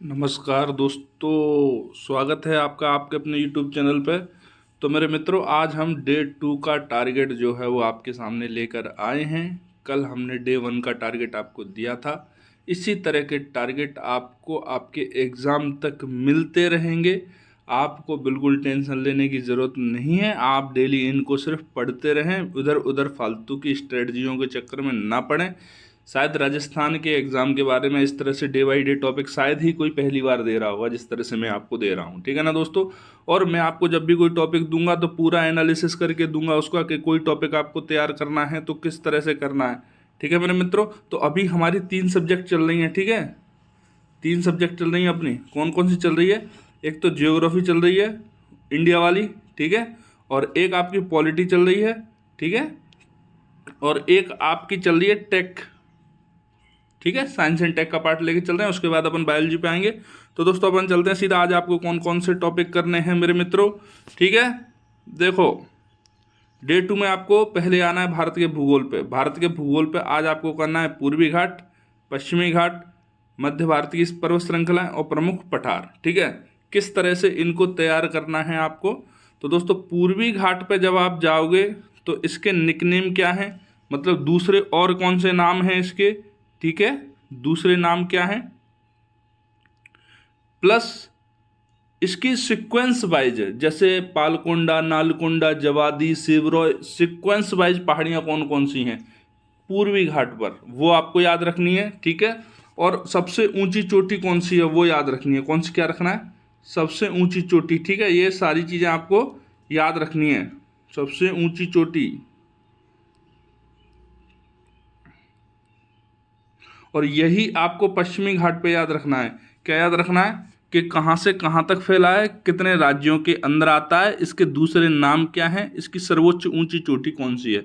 नमस्कार दोस्तों, स्वागत है आपका आपके अपने YouTube चैनल पे। तो मेरे मित्रों, आज हम डे 2 का टारगेट जो है वो आपके सामने लेकर आए हैं। कल हमने डे 1 का टारगेट आपको दिया था। इसी तरह के टारगेट आपको आपके एग्ज़ाम तक मिलते रहेंगे। आपको बिल्कुल टेंशन लेने की ज़रूरत नहीं है। आप डेली इनको सिर्फ पढ़ते रहें, उधर उधर फालतू की स्ट्रेटजियों के चक्कर में ना पड़ें। शायद राजस्थान के एग्ज़ाम के बारे में इस तरह से डे बाई डे टॉपिक शायद ही कोई पहली बार दे रहा होगा जिस तरह से मैं आपको दे रहा हूँ। ठीक है ना दोस्तों। और मैं आपको जब भी कोई टॉपिक दूंगा तो पूरा एनालिसिस करके दूंगा उसका कि कोई टॉपिक आपको तैयार करना है तो किस तरह से करना है। ठीक है मेरे मित्रों। तो अभी हमारी 3 सब्जेक्ट चल रही हैं। ठीक है, 3 सब्जेक्ट चल रही हैं अपनी। कौन कौन सी चल रही है? एक तो जियोग्राफी चल रही है इंडिया वाली, ठीक है, और एक आपकी पॉलिटी चल रही है, ठीक है, और एक आपकी चल रही है टेक। ठीक है, साइंस एंड टेक का पार्ट लेके चल रहे हैं। उसके बाद अपन बायोलॉजी पे आएंगे। तो दोस्तों अपन चलते हैं सीधा। आज आपको कौन कौन से टॉपिक करने हैं मेरे मित्रों? ठीक है, देखो, डे 2 में आपको पहले आना है भारत के भूगोल पे। भारत के भूगोल पे आज आपको करना है पूर्वी घाट, पश्चिमी घाट, मध्य भारत की पर्वत श्रृंखला और प्रमुख पठार। ठीक है, किस तरह से इनको तैयार करना है आपको? तो दोस्तों, पूर्वी घाट पे जब आप जाओगे तो इसके निकनेम क्या है, मतलब दूसरे और कौन से नाम हैं इसके? ठीक है, दूसरे नाम क्या हैं, प्लस इसकी सीक्वेंस वाइज है, जैसे पालकोंडा, नालकोंडा, जवादी, सिवरॉय, सीक्वेंस वाइज पहाड़ियाँ कौन कौन सी हैं पूर्वी घाट पर, वो आपको याद रखनी है। ठीक है, और सबसे ऊंची चोटी कौन सी है वो याद रखनी है। कौन सी क्या रखना है? सबसे ऊंची चोटी। ठीक है, ये सारी चीज़ें आपको याद रखनी है। सबसे ऊंची चोटी, और यही आपको पश्चिमी घाट पे याद रखना है। क्या याद रखना है? कि कहाँ से कहाँ तक फैला है, कितने राज्यों के अंदर आता है, इसके दूसरे नाम क्या हैं, इसकी सर्वोच्च ऊंची चोटी कौन सी है।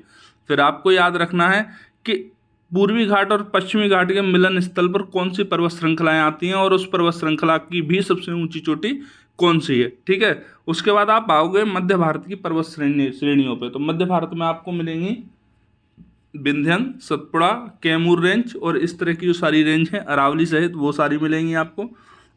फिर आपको याद रखना है कि पूर्वी घाट और पश्चिमी घाट के मिलन स्थल पर कौन सी पर्वत श्रृंखलाएं आती हैं और उस पर्वत श्रृंखला की भी सबसे ऊंची चोटी कौन सी है। ठीक है, उसके बाद आप आओगे मध्य भारत की पर्वत श्रेणियों पे। तो मध्य भारत में आपको मिलेंगी विंध्यन, सतपुड़ा, कैमूर रेंज और इस तरह की जो सारी रेंज है अरावली सहित, वो सारी मिलेंगी आपको।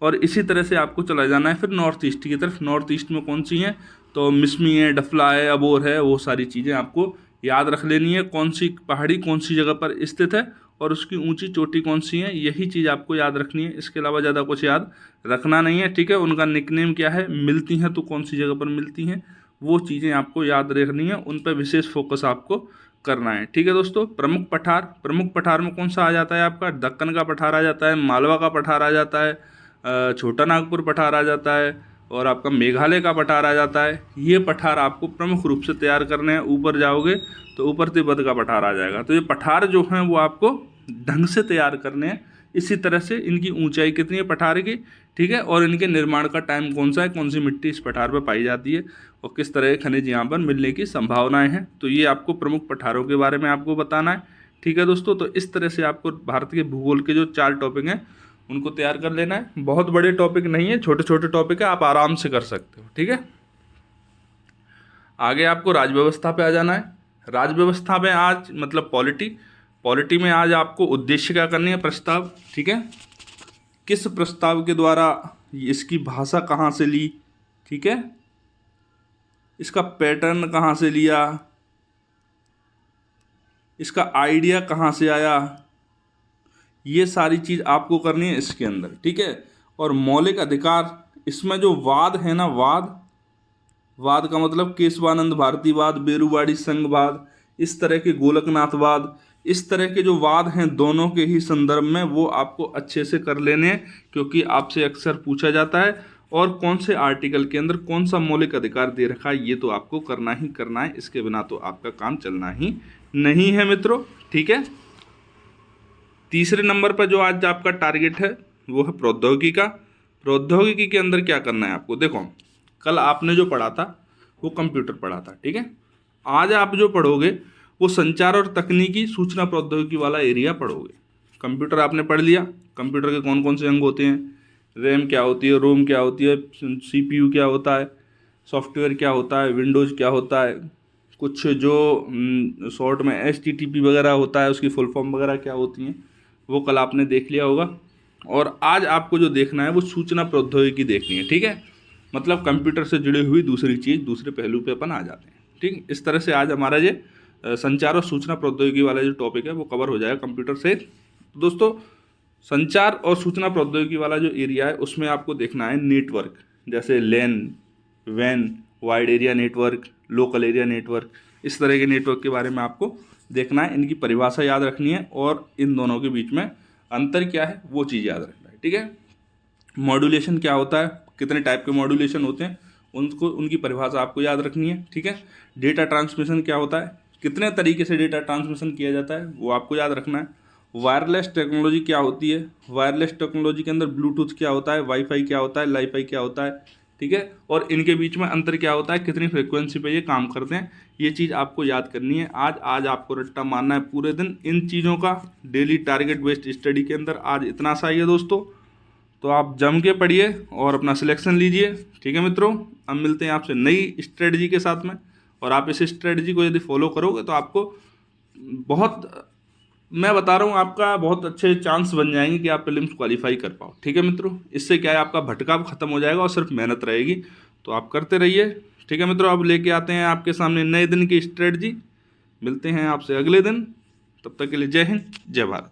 और इसी तरह से आपको चला जाना है फिर नॉर्थ ईस्ट की तरफ। नॉर्थ ईस्ट में कौन सी हैं? तो मिसमी है, डफला है, अबोर है, वो सारी चीज़ें आपको याद रख लेनी है। कौन सी पहाड़ी कौन सी जगह पर स्थित है और उसकी ऊंची चोटी कौन सी है, यही चीज़ आपको याद रखनी है। इसके अलावा ज़्यादा कुछ याद रखना नहीं है। ठीक है, उनका निकनेम क्या है, मिलती हैं तो कौन सी जगह पर मिलती हैं, वो चीज़ें आपको याद रखनी है। उन पर विशेष फोकस आपको करना है। ठीक है दोस्तों। प्रमुख पठार, प्रमुख पठार में कौन सा आ जाता है आपका? दक्कन का पठार आ जाता है, मालवा का पठार आ जाता है, छोटा नागपुर पठार आ जाता है, और आपका मेघालय का पठार आ जाता है। ये पठार आपको प्रमुख रूप से तैयार करने हैं। ऊपर जाओगे तो ऊपर तिब्बत का पठार आ जाएगा। तो ये पठार जो हैं वो आपको ढंग से तैयार करने हैं। इसी तरह से इनकी ऊंचाई कितनी है पठार की, ठीक है, और इनके निर्माण का टाइम कौन सा है, कौन सी मिट्टी इस पठार पर पाई जाती है और किस तरह के खनिज यहाँ पर मिलने की संभावनाएं हैं। तो ये आपको प्रमुख पठारों के बारे में आपको बताना है। ठीक है दोस्तों। तो इस तरह से आपको भारत के भूगोल के जो 4 टॉपिक हैं उनको तैयार कर लेना है। बहुत बड़े टॉपिक नहीं है, छोटे छोटे टॉपिक है, आप आराम से कर सकते हो। ठीक है, आगे आपको राज व्यवस्था पे आ जाना है। राज व्यवस्था में आज मतलब पॉलिटी, पॉलिटी में आज आपको उद्देश्य क्या करनी है, प्रस्ताव। ठीक है, किस प्रस्ताव के द्वारा इसकी भाषा कहाँ से ली, ठीक है, इसका पैटर्न कहाँ से लिया, इसका आइडिया कहाँ से आया, ये सारी चीज़ आपको करनी है इसके अंदर। ठीक है, और मौलिक अधिकार, इसमें जो वाद है ना, वाद, वाद का मतलब केशवानंद भारतीवाद, बेरुवाड़ी संघवाद, इस तरह के गोलकनाथवाद, इस तरह के जो वाद हैं दोनों के ही संदर्भ में वो आपको अच्छे से कर लेने हैं, क्योंकि आपसे अक्सर पूछा जाता है। और कौन से आर्टिकल के अंदर कौन सा मौलिक अधिकार दे रखा है, ये तो आपको करना ही करना है। इसके बिना तो आपका काम चलना ही नहीं है मित्रों। ठीक है, तीसरे नंबर पर जो आज आपका टारगेट है वो है प्रौद्योगिकी का। प्रौद्योगिकी के अंदर क्या करना है आपको? देखो, कल आपने जो पढ़ा था वो कंप्यूटर पढ़ा था, ठीक है। आज आप जो पढ़ोगे वो संचार और तकनीकी सूचना प्रौद्योगिकी वाला एरिया पढ़ोगे। कंप्यूटर आपने पढ़ लिया, कंप्यूटर के कौन कौन से अंग होते हैं, रैम क्या होती है, रोम क्या होती है, सीपीयू क्या होता है, सॉफ्टवेयर क्या होता है, विंडोज़ क्या होता है, कुछ जो शॉर्ट में एचटीटीपी वगैरह होता है उसकी फुल फॉर्म वगैरह क्या होती हैं, वो कल आपने देख लिया होगा। और आज आपको जो देखना है वो सूचना प्रौद्योगिकी देखनी है, ठीक है। मतलब कंप्यूटर से जुड़ी हुई दूसरी चीज़, दूसरे पहलू पे अपन आ जाते हैं, ठीक। इस तरह से आज हमारा ये संचार और सूचना प्रौद्योगिकी वाला जो टॉपिक है वो कवर हो जाएगा कंप्यूटर से। दोस्तों, संचार और सूचना प्रौद्योगिकी वाला जो एरिया है उसमें आपको देखना है नेटवर्क, जैसे लैन, वैन, wide area network, local area network, इस तरह के नेटवर्क के बारे में आपको देखना है। इनकी परिभाषा याद रखनी है और इन दोनों के बीच में अंतर क्या है वो चीज़ याद रखना है, ठीक है। मॉड्यूलेशन क्या होता है, कितने टाइप के मॉड्यूलेशन होते हैं, उनको उनकी परिभाषा आपको याद रखनी है, ठीक है। डेटा ट्रांसमिशन क्या होता है, कितने तरीके से डेटा ट्रांसमिशन किया जाता है वो आपको याद रखना है। वायरलेस टेक्नोलॉजी क्या होती है, वायरलेस टेक्नोलॉजी के अंदर ब्लूटूथ क्या होता है, वाईफाई क्या होता है, लाईफाई क्या होता है, ठीक है। और इनके बीच में अंतर क्या होता है, कितनी फ्रिक्वेंसी पे ये काम करते हैं, ये चीज़ आपको याद करनी है। आज आपको रट्टा मारना है पूरे दिन इन चीज़ों का। डेली टारगेट बेस्ड स्टडी के अंदर आज इतना सा ही है दोस्तों, तो आप जम के पढ़िए और अपना सिलेक्शन लीजिए, ठीक है मित्रों। अब मिलते हैं आपसे नई स्ट्रेटजी के साथ में, और आप इस स्ट्रेटजी को यदि फॉलो करोगे तो आपको बहुत, मैं बता रहा हूँ, आपका बहुत अच्छे चांस बन जाएंगे कि आप प्रीलिम्स क्वालिफाई कर पाओ, ठीक है मित्रों। इससे क्या है, आपका भटकाव खत्म हो जाएगा और सिर्फ मेहनत रहेगी, तो आप करते रहिए, ठीक है मित्रों। अब लेके आते हैं आपके सामने नए दिन की स्ट्रेटजी। मिलते हैं आपसे अगले दिन, तब तक के लिए जय हिंद, जय भारत।